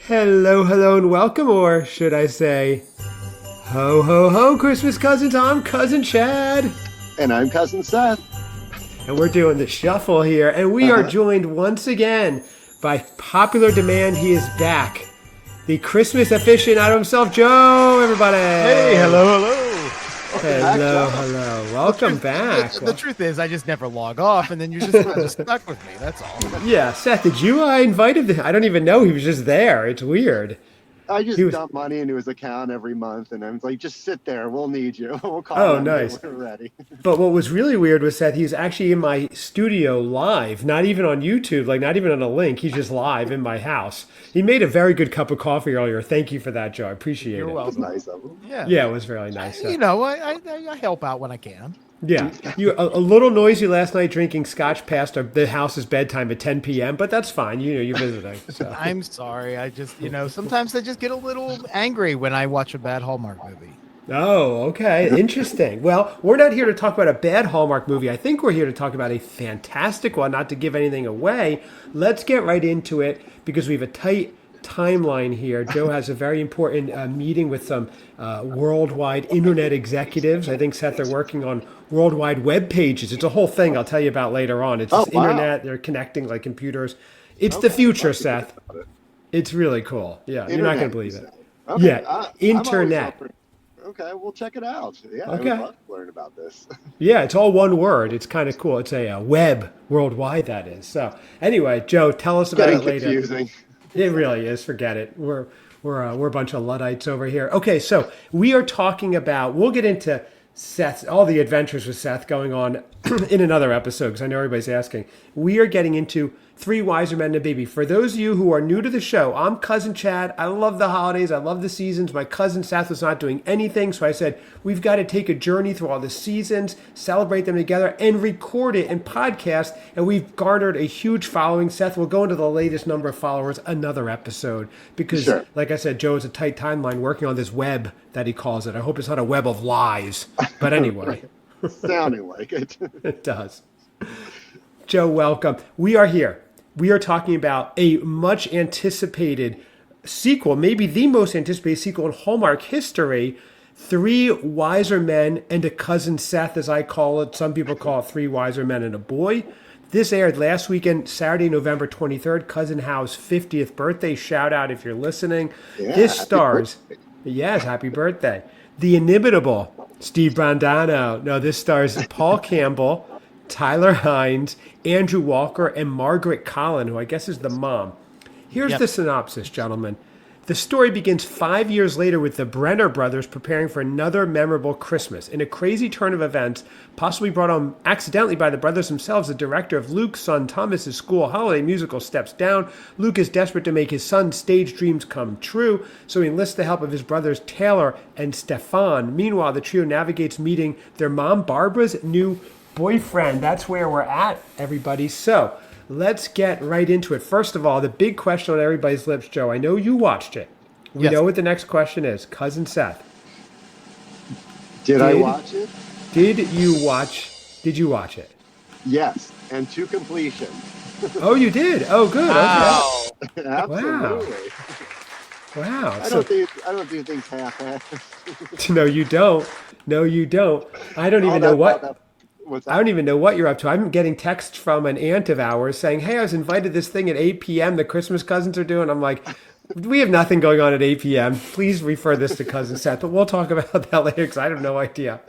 Hello, hello, and welcome, or should I say, ho, ho, ho, Christmas cousins. I'm Cousin Chad. And I'm Cousin Seth. And we're doing the shuffle here, and we are joined once again by popular demand. He is back. The Christmas aficionado himself, Joe, everybody. Hey, hello, hello. Hello, hello. Welcome back. The truth is, I just never log off, and then you're just stuck with me. That's all. Yeah, Seth, did you invite him? I don't even know. He was just there. It's weird. I just dump money into his account every month, and I'm like, just sit there. We'll need you. We'll call Oh, nice. when we're ready. But what was really weird was that he's actually in my studio live, not even on YouTube, like not even on a link. He's just live in my house. He made a very good cup of coffee earlier. Thank you for that, Joe. I appreciate it. You're welcome. Nice of him. Yeah, it was really nice. You know, I help out when I can. Yeah, you a little noisy last night drinking scotch past the house's bedtime at 10 p.m., but that's fine. You know, you're visiting. So. I'm sorry. I just, sometimes I just get a little angry when I watch a bad Hallmark movie. Oh, okay. Interesting. Well, we're not here to talk about a bad Hallmark movie. I think we're here to talk about a fantastic one, not to give anything away. Let's get right into it because we have a tight timeline here. Joe has a very important meeting with some worldwide internet executives. I think, Seth, they're working on worldwide web pages. It's a whole thing I'll tell you about later on. It's just internet. They're connecting like computers. It's the future, Seth. It's really cool. Yeah, internet, you're not going to believe it. Okay. Yeah, internet. Okay, we'll check it out. Yeah, okay. I would love to learn about this. Yeah, it's all one word. It's kind of cool. It's a web worldwide, that is. So anyway, Joe, tell us about it later. Confusing. It really is. Forget it. We're a bunch of Luddites over here. Okay, so we are talking about. We'll get into all the adventures with Seth going on in another episode because I know everybody's asking. We are getting into Three Wiser Men and a Baby. For those of you who are new to the show, I'm Cousin Chad. I love the holidays. I love the seasons. My cousin Seth was not doing anything, so I said, we've got to take a journey through all the seasons, celebrate them together, and record it in podcast. And we've garnered a huge following. Seth will go into the latest number of followers another episode because, like I said, Joe has a tight timeline working on this web that he calls it. I hope it's not a web of lies. But anyway. Sounding like it. It does. Joe, welcome. We are here. We are talking about a much anticipated sequel, maybe the most anticipated sequel in Hallmark history, Three Wiser Men and a Cousin Seth, as I call it. Some people call it Three Wiser Men and a Boy. This aired last weekend, Saturday, November 23rd, Cousin Hal's 50th birthday. Shout out if you're listening. Yeah, this stars, yes, happy birthday. The inimitable Steve Brandano. No, this stars Paul Campbell, Tyler Hines, Andrew Walker, and Margaret Collin, who I guess is the mom. Here's the synopsis, gentlemen. The story begins 5 years later with the Brenner brothers preparing for another memorable Christmas. In a crazy turn of events, possibly brought on accidentally by the brothers themselves, the director of Luke's son Thomas's school holiday musical steps down. Luke is desperate to make his son's stage dreams come true, so he enlists the help of his brothers Taylor and Stefan. Meanwhile, the trio navigates meeting their mom Barbara's new boyfriend. That's where we're at, everybody. So let's get right into it. First of all, the big question on everybody's lips, Joe. I know you watched it. We know what the next question is. Cousin Seth. Did I watch it? Did you watch it? Yes, and to completion. Oh, you did? Oh, good. Wow. Okay. Absolutely. Wow. I don't do things half-assed. No, you don't. No, you don't. I don't even know what. I don't even know what you're up to. I'm getting texts from an aunt of ours saying, hey, I was invited to this thing at 8 p.m. the Christmas cousins are doing. I'm like, we have nothing going on at 8 p.m. Please refer this to Cousin Seth. But we'll talk about that later because I have no idea.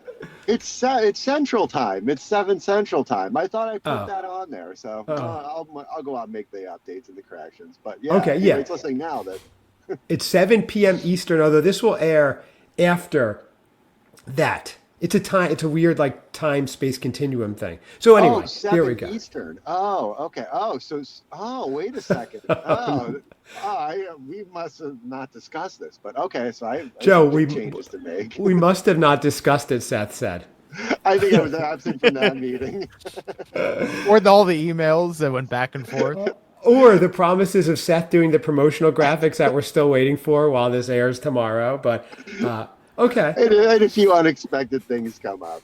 It's Central Time. It's 7 Central Time. I thought I put that on there. So I'll go out and make the updates and the corrections. But yeah, it's listening now. It's 7 p.m. Eastern, although this will air after that. It's a weird like time space continuum thing. So anyway, here we go. Eastern. Oh, okay. Wait a second. We must have not discussed this, but okay. So Joe, changes to make. We must have not discussed it. Seth said. I think I was absent from that meeting. Or all the emails that went back and forth. Or the promises of Seth doing the promotional graphics that we're still waiting for while this airs tomorrow. But okay. And a few unexpected things come up.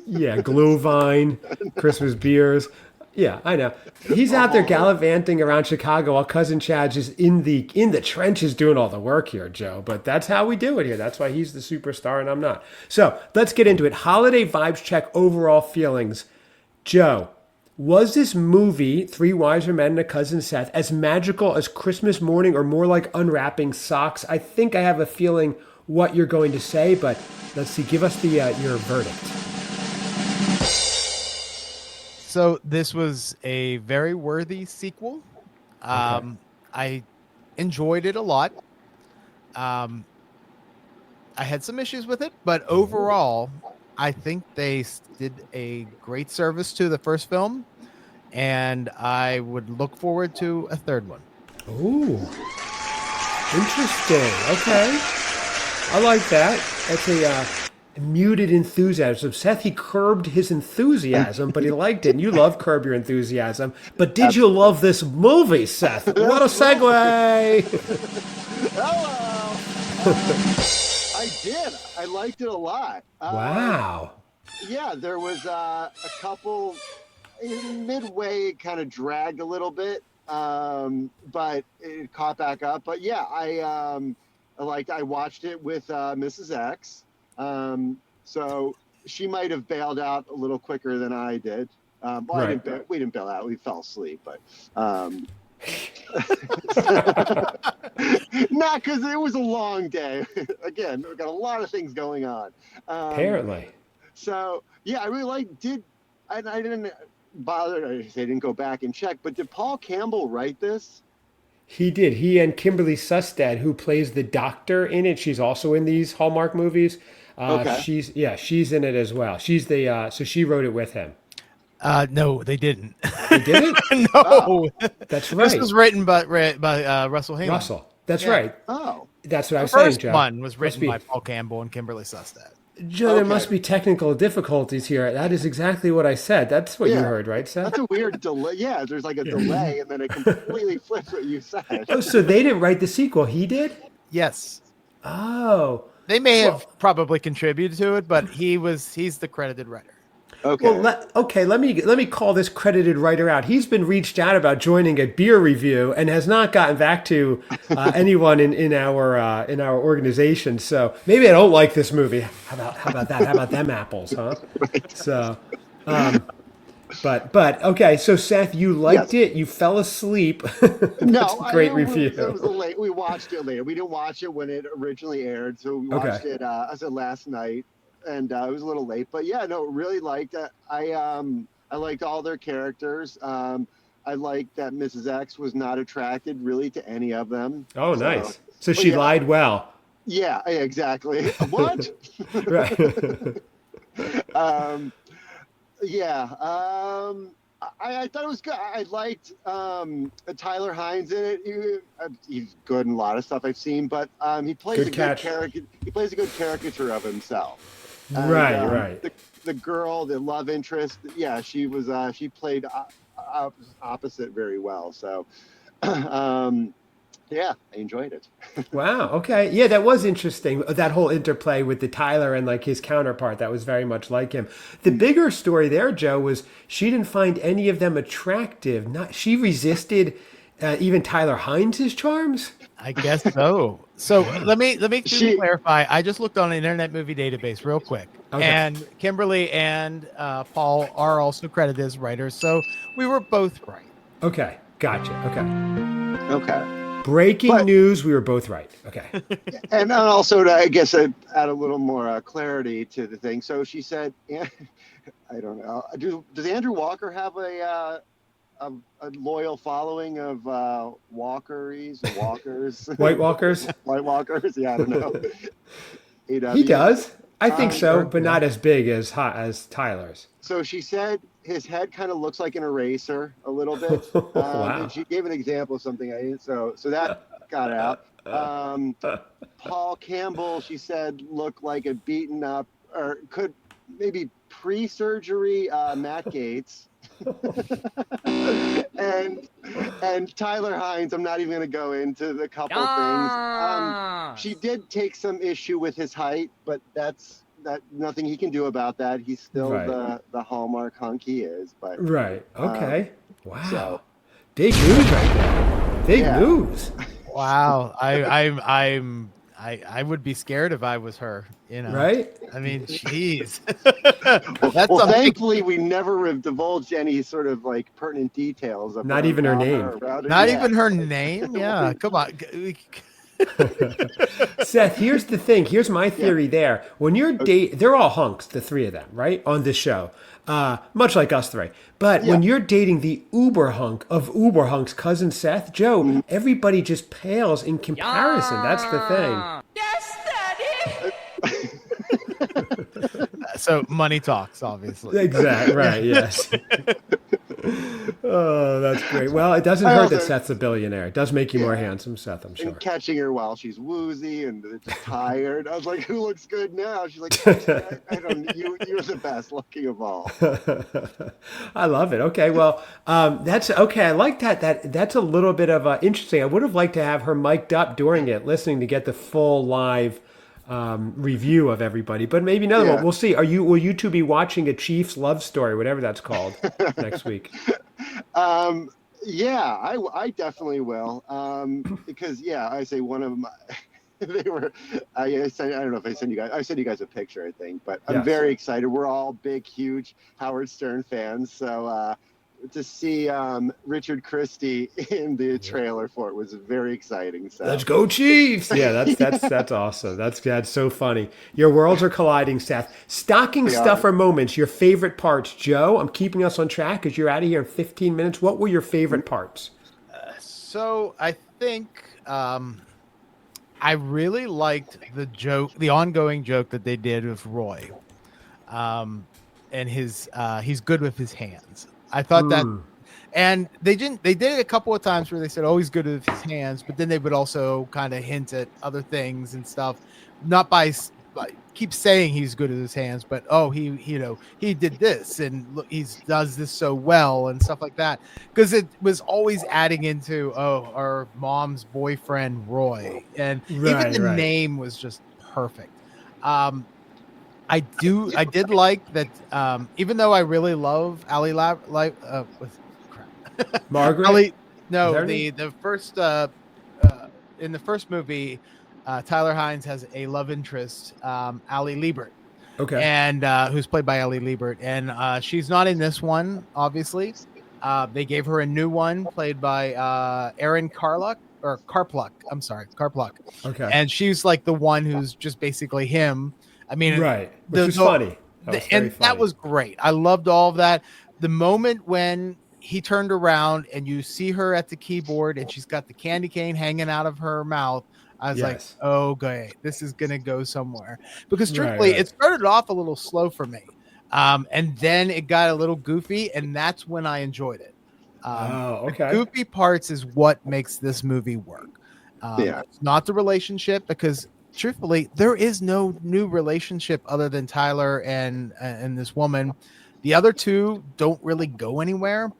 Yeah, Glühwein, Christmas beers. Yeah, I know. He's out there gallivanting around Chicago while Cousin Chad's is in the trenches doing all the work here, Joe. But that's how we do it here. That's why he's the superstar and I'm not. So let's get into it. Holiday vibes check, overall feelings. Joe, was this movie, Three Wiser Men and a Cousin Seth, as magical as Christmas morning or more like unwrapping socks? I think I have a feeling what you're going to say, but let's see. Give us your verdict. So this was a very worthy sequel. Okay. I enjoyed it a lot. I had some issues with it, but overall, I think they did a great service to the first film, and I would look forward to a third one. Ooh, interesting. Okay, I like that. That's a muted enthusiasm. Seth, he curbed his enthusiasm, but he liked it. And you love Curb Your Enthusiasm. But did you love this movie, Seth? What a segue! Hello. I did. I liked it a lot. Wow. Yeah, there was a couple midway. It kind of dragged a little bit, but it caught back up. But yeah, I watched it with Mrs. X. So she might have bailed out a little quicker than I did. Right. We didn't bail out. We fell asleep, but not because it was a long day. Again, we've got a lot of things going on. Apparently. So yeah, I really I didn't bother. I didn't go back and check, but did Paul Campbell write this? He did. He and Kimberly Sustad, who plays the doctor in it, she's also in these Hallmark movies. Okay. She's in it as well. She's the so she wrote it with him. No, they didn't. They didn't? No. Oh, that's right. This was written by Russell Hayman. Russell. That's right. Oh. That's what I was saying, Joe. The first one was written by Paul Campbell and Kimberly Sustad. Joe, there must be technical difficulties here. That is exactly what I said. That's what you heard, right, Seth? That's a weird delay. Yeah, there's like a delay, and then it completely flips what you said. Oh, so they didn't write the sequel. He did? Yes. Oh. They may have probably contributed to it, but he's the credited writer. Okay. Well, let me call this credited writer out. He's been reached out about joining a beer review and has not gotten back to anyone in our organization. So maybe I don't like this movie. How about that? How about them apples, huh? Right. So, but okay. So Seth, you liked it. You fell asleep. No, great review. It was late. We watched it later. We didn't watch it when it originally aired, so we watched it. I said last night. And it was a little late, but yeah, no, really liked it. I liked all their characters. I liked that Mrs. X was not attracted really to any of them. Oh, nice. So she lied well. Yeah, exactly. What? Right. I thought it was good. I liked Tyler Hines in it. He's good in a lot of stuff I've seen, but he plays good character. He plays a good caricature of himself. Right. The girl, the love interest, yeah, she played opposite very well. So, yeah, I enjoyed it. Wow. Okay. Yeah, that was interesting. That whole interplay with the Tyler and like his counterpart, that was very much like him. The bigger story there, Joe, was she didn't find any of them attractive. She resisted even Tyler Hines' charms. I guess so. So let me clarify. I just looked on the Internet Movie Database real quick, and Kimberly and Paul are also credited as writers. So we were both right. Okay, gotcha. Okay. Breaking news: we were both right. Okay. And also, I guess, add a little more clarity to the thing. So she said, I don't know. Does Andrew Walker have a loyal following of walkers? White Walkers? White Walkers? Yeah, I don't know. He does. I think so, but not as big as Tyler's. So she said his head kind of looks like an eraser a little bit. Wow. And she gave an example of something I didn't. So that got out. Paul Campbell, she said, looked like a beaten up, or could maybe pre-surgery Matt Gaetz. and Tyler Hines, I'm not even going to go into the couple things. She did take some issue with his height, but that's that nothing he can do about that. He's still Right. the Hallmark hunk he is. But Right. Okay. Wow. so Big news right there. Big yeah. news. Wow. I would be scared if I was her, you know. Right? I mean, jeez. That's Well, something. thankfully, we never have divulged any sort of like pertinent details of Not even her about name. or around it. Not Yeah. even her name. Yeah. Come on. Seth, here's the thing. Here's my Yeah. theory there. When you're they're all hunks, the three of them, right? On this show. Much like us three. But Yeah. when you're dating the uber hunk of uber hunks, Cousin Seth, Joe, everybody just pales in comparison. That's the thing. So money talks, obviously. Exactly. Right. Yes. Oh, that's great. Well, it doesn't I hurt also- that Seth's a billionaire. It does make you more handsome, Seth, I'm sure. And catching her while she's woozy and just tired. I was like, "Who looks good now?" She's like, "I don't. You're the best looking of all." I love it. Okay, well, that's okay. I like that. That's a little bit of interesting. I would have liked to have her mic'd up during it, listening to get the full live review of everybody. But maybe another Yeah. one. We'll see. Will you two be watching a Chiefs love story, whatever that's called, next week? Yeah, I definitely will. Because yeah, I say one of my they were I don't know if I sent you guys a picture, I think, but I'm Yes. very excited. We're all big, huge Howard Stern fans, so to see Richard Christie in the trailer for it was very exciting. So Let's go Chiefs! Yeah, that's awesome. That's so funny. Your worlds are colliding, Seth. Stocking They are. stuffer moments. Your favorite parts, Joe. I'm keeping us on track because you're out of here in 15 minutes. What were your favorite parts? So I think I really liked the ongoing joke that they did with Roy, and he's good with his hands. I thought that, and they didn't. They did it a couple of times where they said, "Oh, he's good with his hands," but then they would also kind of hint at other things and stuff, not by keep saying he's good at his hands, but he did this and look, does this so well and stuff like that, because it was always adding into our mom's boyfriend Roy, and even the Right. name was just perfect. I did like that, even though I really love Ali Margaret? Ali, Is no, that her the first in the first movie, Tyler Hines has a love interest, Ali Liebert, Okay. and who's played by Ali Liebert, and she's not in this one, obviously. They gave her a new one played by Erin Carluck or Carpluck. I'm sorry, Carpluck. Okay. And she's like the one who's just basically him. I mean, Right. Which was funny. That was very funny. that was great. I loved all of that. The moment when he turned around and you see her at the keyboard and she's got the candy cane hanging out of her mouth, I was like, Yes. oh, okay, this is going to go somewhere. Because truthfully, right. it started off a little slow for me. And then it got a little goofy, and that's when I enjoyed it. Okay. The goofy parts is what makes this movie work. Yeah. It's not the relationship, because truthfully, there is no new relationship other than Tyler and this woman. The other two don't really go anywhere.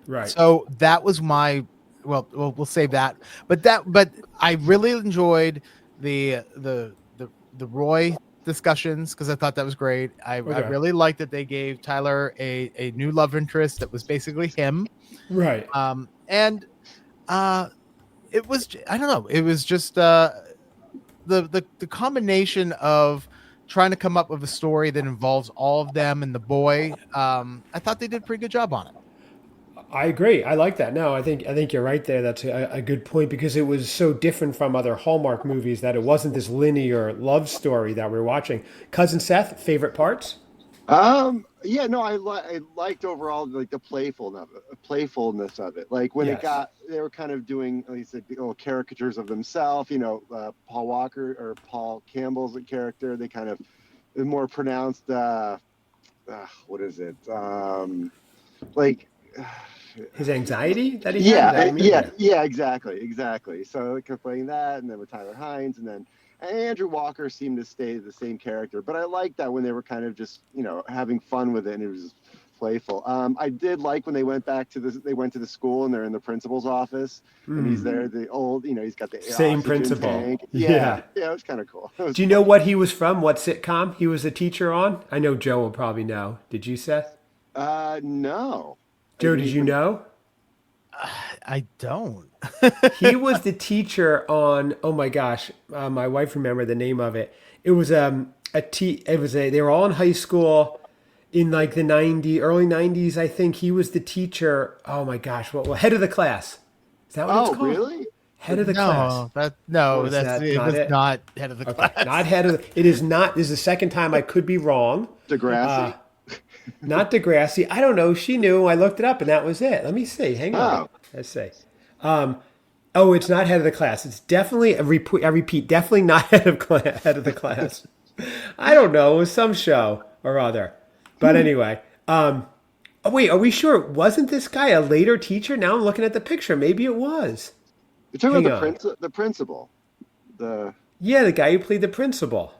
Right. So that was well, we'll save that. But I really enjoyed the Roy discussions, because I thought that was great. I really liked that they gave Tyler a new love interest that was basically him. Right. And it was, I don't know, it was just the combination of trying to come up with a story that involves all of them and the boy. I thought they did a pretty good job on it. I agree. I like that. No, I think you're right there. That's a good point, because it was so different from other Hallmark movies that it wasn't this linear love story that we're watching. Cousin Seth, favorite parts? Yeah, no, I liked overall like the playfulness of it. Like when Yes. they were kind of doing at least little caricatures of themselves. Paul Walker or Paul Campbell's character. They kind of more pronounced. What is it? Like. His anxiety that he had? Yeah, exactly. So they kept playing that, and then with Tyler Hines, and then Andrew Walker seemed to stay the same character. But I liked that when they were kind of just, having fun with it, and it was playful. I did like when they went back to they went to the school and they're in the principal's office and he's there, the old, he's got the Same oxygen principal. tank. Yeah. Yeah, it was kind of cool. Do you know what he was from? What sitcom he was a teacher on? I know Joe will probably know. Did you, Seth? No. Joe, did you know? I don't. He was the teacher on. Oh my gosh, my wife remembered the name of it. It was they were all in high school in like the early 90s, I think. He was the teacher. Oh my gosh, head of the class. Is that what it's called? Really? Head of the class. It was not head of the class. Not head of it is not. This is the second time I could be wrong. Degrassi? Not Degrassi. I don't know. She knew. I looked it up and that was it. Let me see. Hang on. Let's see. It's not head of the class. It's definitely, I repeat, definitely not head of the class. I don't know. It was some show or other. But anyway, wait, are we sure? Wasn't this guy a later teacher? Now I'm looking at the picture. Maybe it was. You're talking about the principal. Yeah, the guy who played the principal.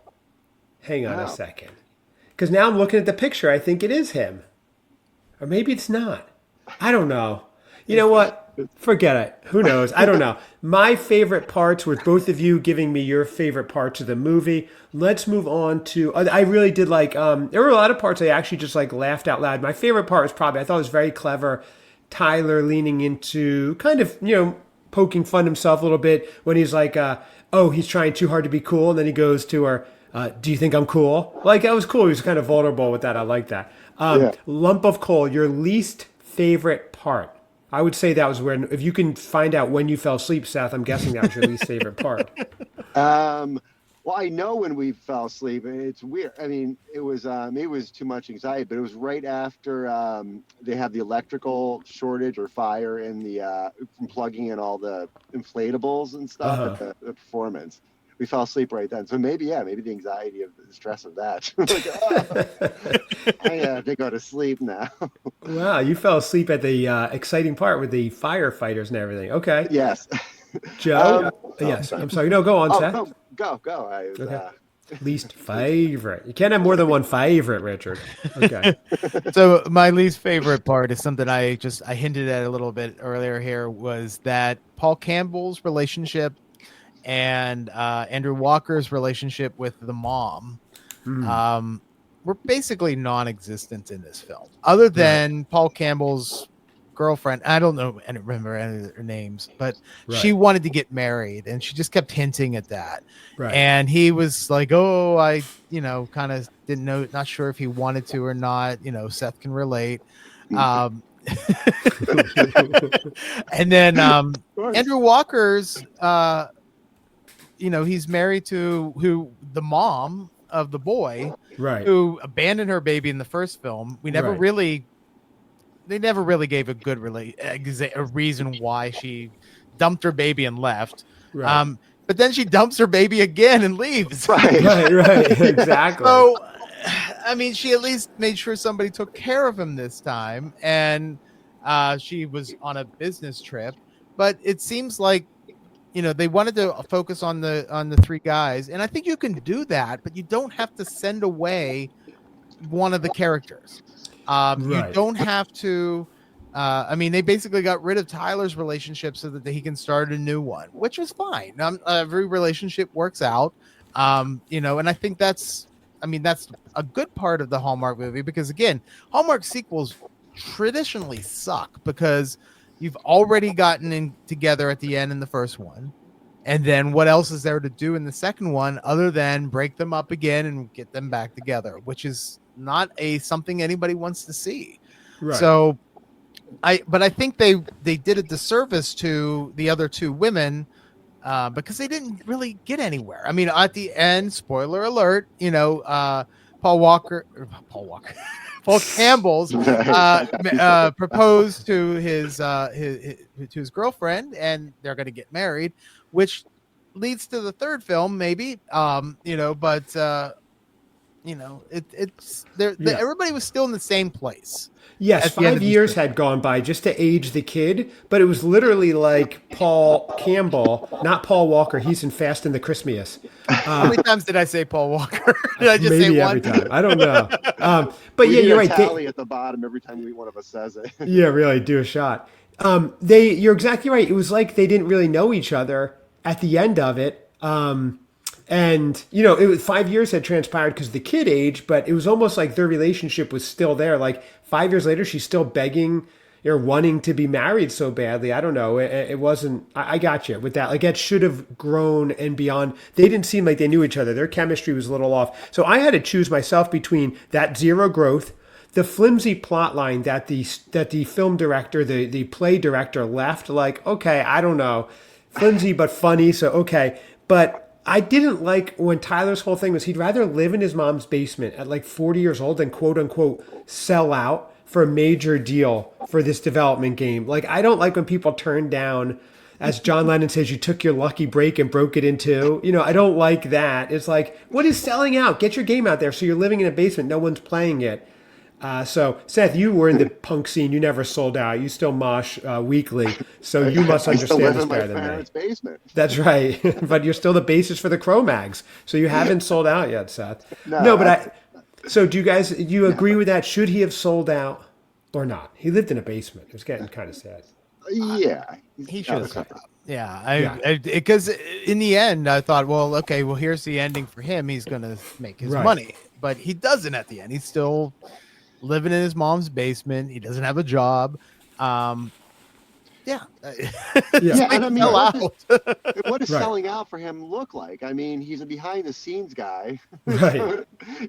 Hang on a second. Because now I'm looking at the picture. I think it is him. Or maybe it's not. I don't know. You know what? Forget it. Who knows? I don't know. My favorite parts were both of you giving me your favorite parts of the movie. Let's move on to... I really did like... there were a lot of parts I actually just like laughed out loud. My favorite part was probably... I thought it was very clever. Tyler leaning into kind of, poking fun himself a little bit when he's like, he's trying too hard to be cool. And then he goes to her... do you think I'm cool? Like, that was cool. He was kind of vulnerable with that. I like that. Lump of coal, your least favorite part. I would say that was if you can find out when you fell asleep, Seth, I'm guessing that was your least favorite part. Well, I know when we fell asleep, and it's weird. I mean, it was maybe it was too much anxiety, but it was right after they had the electrical shortage or fire in from plugging in all the inflatables and stuff at the performance. We fell asleep right then. So maybe the anxiety of the stress of that. I have to go to sleep now. Wow, you fell asleep at the exciting part with the firefighters and everything. Okay. Yes. Joe? Yes. I'm sorry. No, go on, Seth. No, go. Okay. Least favorite. You can't have more than one favorite, Richard. Okay. So my least favorite part is something I hinted at a little bit earlier here, was that Paul Campbell's relationship and Andrew Walker's relationship with the mom were basically non-existent in this film, other than Paul Campbell's girlfriend. I don't remember any of their names, but she wanted to get married and she just kept hinting at that. Right. And he was like, I kind of didn't know, not sure if he wanted to or not. Seth can relate. And then Andrew Walker's he's married to the mom of the boy, who abandoned her baby in the first film. They never really gave a good a reason why she dumped her baby and left. Right. But then she dumps her baby again and leaves. Right. Exactly. So, I mean, she at least made sure somebody took care of him this time, and she was on a business trip. But it seems like they wanted to focus on the three guys, and I think you can do that, but you don't have to send away one of the characters. You don't have to. They basically got rid of Tyler's relationship so that he can start a new one, which was fine. Every relationship works out, and I think that's a good part of the Hallmark movie, because again, Hallmark sequels traditionally suck because you've already gotten in together at the end in the first one. And then what else is there to do in the second one other than break them up again and get them back together, which is not something anybody wants to see. Right. So I think they did a disservice to the other two women because they didn't really get anywhere. I mean, at the end, spoiler alert, Paul Campbell's proposed to his girlfriend, and they're going to get married, which leads to the third film, maybe. But everybody was still in the same place. Yes, At the end 5 of these years films. had gone by just to age the kid, but it was literally like Paul Campbell, not Paul Walker. He's in Fast and the Christmas. How many times did I say Paul Walker? Did I just say Maybe one? every time. I don't know. But We yeah, need you're a right. tally at the bottom every time one of us says it. Yeah, really, do a shot. You're exactly right. It was like they didn't really know each other at the end of it. And it was 5 years had transpired because the kid aged, but it was almost like their relationship was still there. Like 5 years later, she's still begging or wanting to be married so badly. I don't know. It wasn't. I got you with that. Like that should have grown and beyond. They didn't seem like they knew each other. Their chemistry was a little off. So I had to choose myself between that zero growth, the flimsy plot line that the film director, the play director left. Like, okay, I don't know, flimsy but funny. So okay, but I didn't like when Tyler's whole thing was he'd rather live in his mom's basement at like 40 years old than quote unquote sell out for a major deal for this development game. Like, I don't like when people turn down, as John Lennon says, you took your lucky break and broke it in two. I don't like that. It's like, what is selling out? Get your game out there. So you're living in a basement. No one's playing it. So, Seth, you were in the punk scene. You never sold out. You still mosh weekly. So you must I still understand live this in my better than me. parents' basement. That's right. But you're still the basis for the Cro-Mags. So you haven't sold out yet, Seth. No, No, but so do you agree with that? Should he have sold out or not? He lived in a basement. It was getting kind of sad. Yeah, He should have sold okay. out. Yeah, because in the end, I thought, well, okay, well, here's the ending for him. He's going to make his Right. money, but he doesn't at the end. He's still living in his mom's basement. He doesn't have a job. Yeah. Yeah, and I mean, Sell what out. does Right. selling out for him look like? I mean, he's a behind-the-scenes guy. Right. He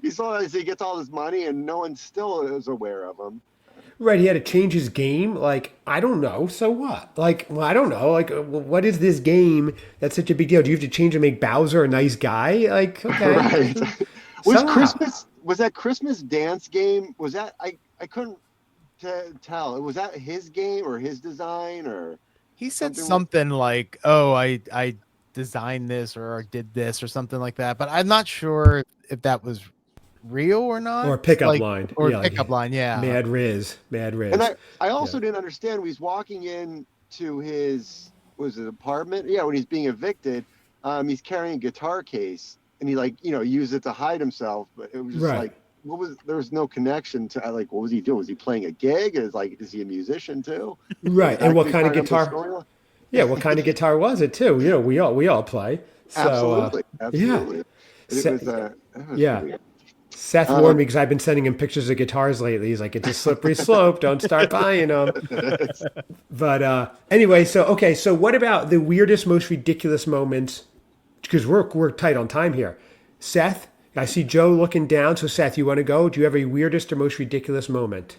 gets all this money, and no one still is aware of him. Right. He had to change his game. Like, I don't know. So what? Like, well, I don't know. Like, what is this game that's such a big deal? Do you have to change and make Bowser a nice guy? Like, okay. Right. Was Sell out. Christmas? Was that Christmas dance game? Was that I couldn't tell. Was that his game or his design or? He said Something- something like, "Oh, I designed this or did this or something like that," but I'm not sure if that was real or not. Or a pickup Like- line. Or Yeah, a like pickup line, yeah. Mad Riz. And I also didn't understand when he's walking in to his apartment. Yeah, when he's being evicted, he's carrying a guitar case and he used it to hide himself. But it was just Right. there was no connection to what was he doing? Was he playing a gig? Is he a musician too? Right. And what Actually kind of part the guitar? storyline? Yeah. What kind of guitar was it too? We all play. So, Absolutely. Se- It was yeah. weird. Seth warned me because I've been sending him pictures of guitars lately. He's like, it's a slippery slope. Don't start buying them. But anyway, so what about the weirdest, most ridiculous moments? Because we're tight on time here. Seth, I see Joe looking down. So Seth, you want to go? Do you have a weirdest or most ridiculous moment?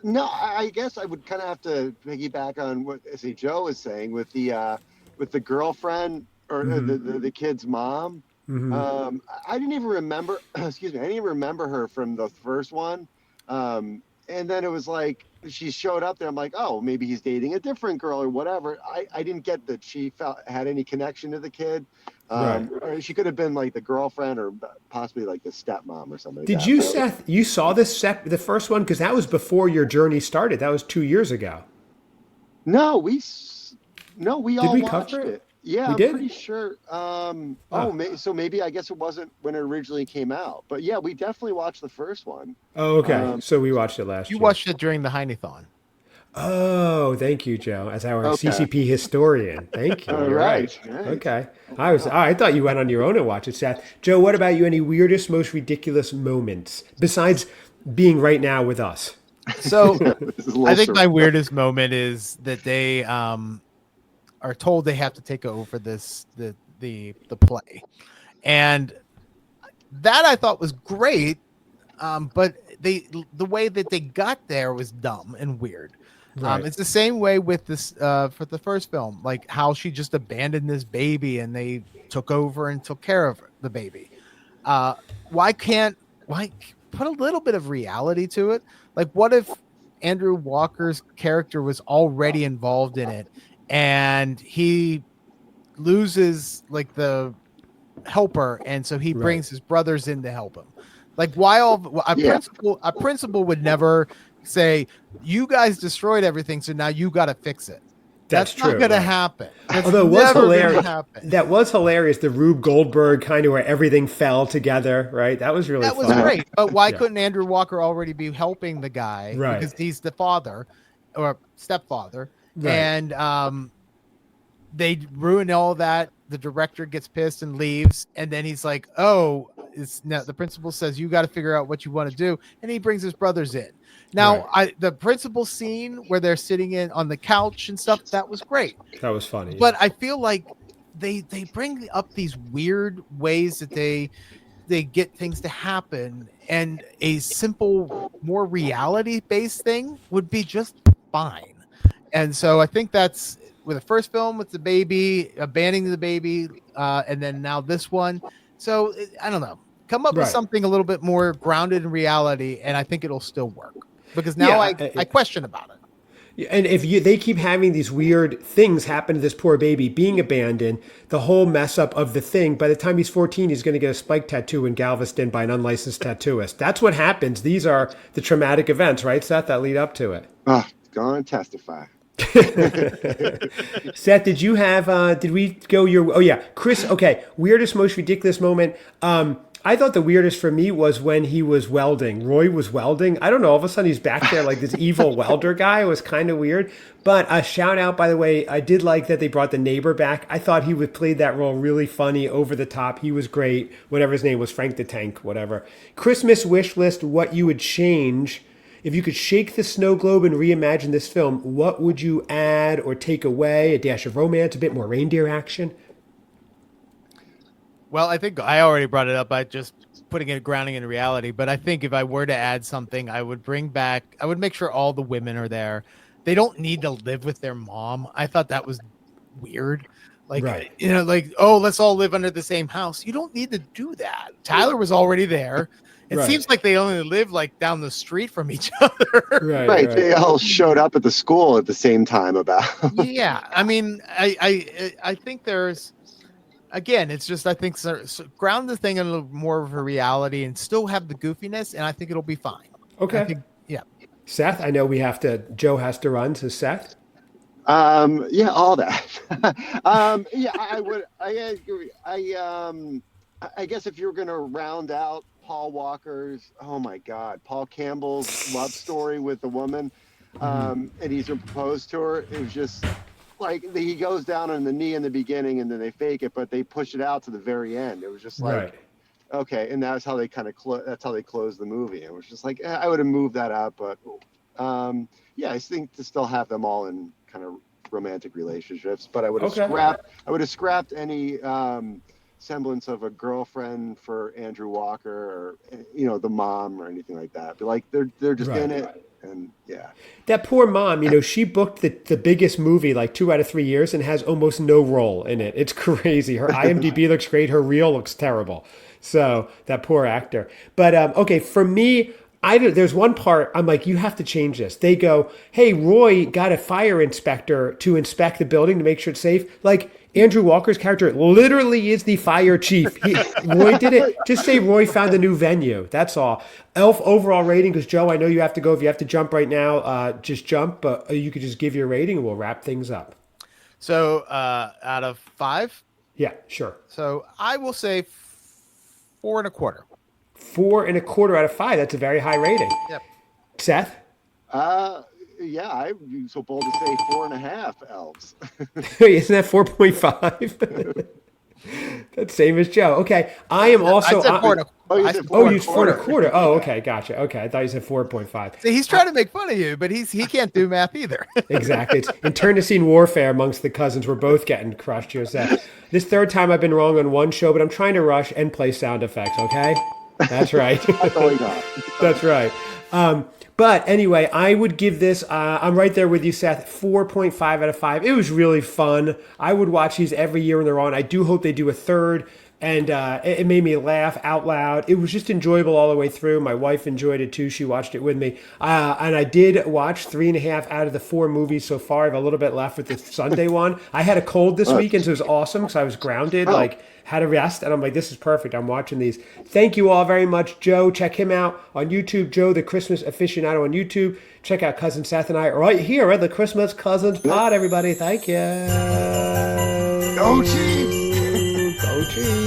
No, I guess I would kind of have to piggyback on what Joe was saying with the girlfriend or the kid's mom. I didn't even remember. Excuse me. I didn't even remember her from the first one. And then it was like she showed up there. I'm like, oh, maybe he's dating a different girl or whatever. I didn't get that she had any connection to the kid. Right. Or she could have been like the girlfriend or possibly like the stepmom or something. Did you, Seth? You saw the first one because that was before your journey started. That was 2 years ago. No, we all we watched cover it? it. Yeah, We I'm did? pretty sure. So maybe I guess it wasn't when it originally came out, but yeah, we definitely watched the first one. Oh, okay. So we watched it last You year. watched it during the Heineathon. Oh, thank you, Joe, as our Okay. CCP historian. Thank you. All You're right. Okay. I thought you went on your own and watched it, Seth. Joe, what about you? Any weirdest, most ridiculous moments besides being right now with us? So This is a little I think my surreal. weirdest moment is that they are told they have to take over the play, and that I thought was great, but the way that they got there was dumb and weird. Right. It's the same way with this for the first film, like how she just abandoned this baby and they took over and took care of the baby. Why put a little bit of reality to it? Like, what if Andrew Walker's character was already involved in it and he loses like the helper, and so he Right. brings his brothers in to help him. Like, why all a principal would never say, "You guys destroyed everything, so now you got to fix it." That's not true, going to right. happen. That's Although it was never going hilarious. to happen. That was hilarious. The Rube Goldberg kind of where everything fell together, right? That was really That was fun. great. But why Yeah. couldn't Andrew Walker already be helping the guy? Right. Because he's the father or stepfather. Right. And they ruin all that. The director gets pissed and leaves. And then he's like, "Oh, the principal says you got to figure out what you want to do." And he brings his brothers in. Now, the principal scene where they're sitting on the couch and stuff, that was great. That was funny. But I feel like they bring up these weird ways that they get things to happen, and a simple, more reality-based thing would be just fine. And so I think that's with the first film with the baby, abandoning the baby, and then now this one. So I don't know. Come up with something a little bit more grounded in reality, and I think it'll still work. Because now I question about it. And if they keep having these weird things happen to this poor baby being abandoned, the whole mess up of the thing, by the time he's 14, he's going to get a spike tattoo in Galveston by an unlicensed tattooist. That's what happens. These are the traumatic events, right, Seth, that lead up to it. Oh, go on, testify. Seth, did you have, did we go Chris, okay, weirdest, most ridiculous moment. I thought the weirdest for me was when he was welding. Roy was welding. I don't know. All of a sudden he's back there like this evil welder guy. It was kind of weird. But a shout out, by the way, I did like that they brought the neighbor back. I thought he would play that role really funny, over the top. He was great. Whatever his name was, Frank the Tank, whatever. Christmas wish list, what you would change. If you could shake the snow globe and reimagine this film, what would you add or take away? A dash of romance, a bit more reindeer action? Well, I think I already brought it up by just putting it grounding in reality. But I think if I were to add something, I would make sure all the women are there. They don't need to live with their mom. I thought that was weird. Like, let's all live under the same house. You don't need to do that. Tyler was already there. It seems like they only live like down the street from each other. Right. They all showed up at the school at the same time Yeah. I mean, I think there's, again, it's just, I think so ground the thing in a little more of a reality and still have the goofiness, and I think it'll be fine. Okay. Seth, I know Joe has to run, so Seth? All that. I would, I agree. I guess if you're going to round out Paul Walker's, Paul Campbell's love story with the woman, and he's proposed to her, it was just like he goes down on the knee in the beginning and then they fake it, but they push it out to the very end. It was just like, okay. And that's how they kind of that's how they close the movie. It was just like, I would have moved that up, but I think to still have them all in kind of romantic relationships, but I would have scrapped any semblance of a girlfriend for Andrew Walker or the mom or anything like that. But like they're just in it. And that poor mom, she booked the biggest movie like 2 out of 3 years and has almost no role in it. It's crazy. Her IMDb looks great. Her reel looks terrible. So that poor actor. But okay, for me, there's one part I'm like, you have to change this. They go, hey, Roy got a fire inspector to inspect the building to make sure it's safe. Like, Andrew Walker's character literally is the fire chief. Roy did it. Just say Roy found a new venue. That's all. Elf overall rating, because Joe, I know you have to go. If you have to jump right now, just jump. But you could just give your rating and we'll wrap things up. So out of 5? Yeah, sure. So I will say 4.25. 4.25 out of 5. That's a very high rating. Yep. Seth? I'd be so bold to say 4.5 elves. Isn't that 4.5? That's same as Joe. Okay, I am also. I said 4.25. You said 4.25. Oh, okay, gotcha. Okay, I thought you said 4.5. See, he's trying to make fun of you, but he can't do math either. Exactly. It's internecine warfare amongst the cousins. We're both getting crushed here, Seth. This third time I've been wrong on one show, but I'm trying to rush and play sound effects. Okay, that's right. That's right. But anyway, I would give this, I'm right there with you, Seth, 4.5 out of 5. It was really fun. I would watch these every year when they're on. I do hope they do a third. And it made me laugh out loud. It was just enjoyable all the way through. My wife enjoyed it too. She watched it with me. And I did watch 3.5 out of the 4 movies so far. I have a little bit left with the Sunday one. I had a cold this weekend, so it was awesome because I was grounded, like had a rest. And I'm like, this is perfect. I'm watching these. Thank you all very much. Joe, check him out on YouTube. Joe, the Christmas Aficionado on YouTube. Check out Cousin Seth and I right here at the Christmas Cousins Pod, everybody. Thank you. Go Chiefs! Go Chiefs!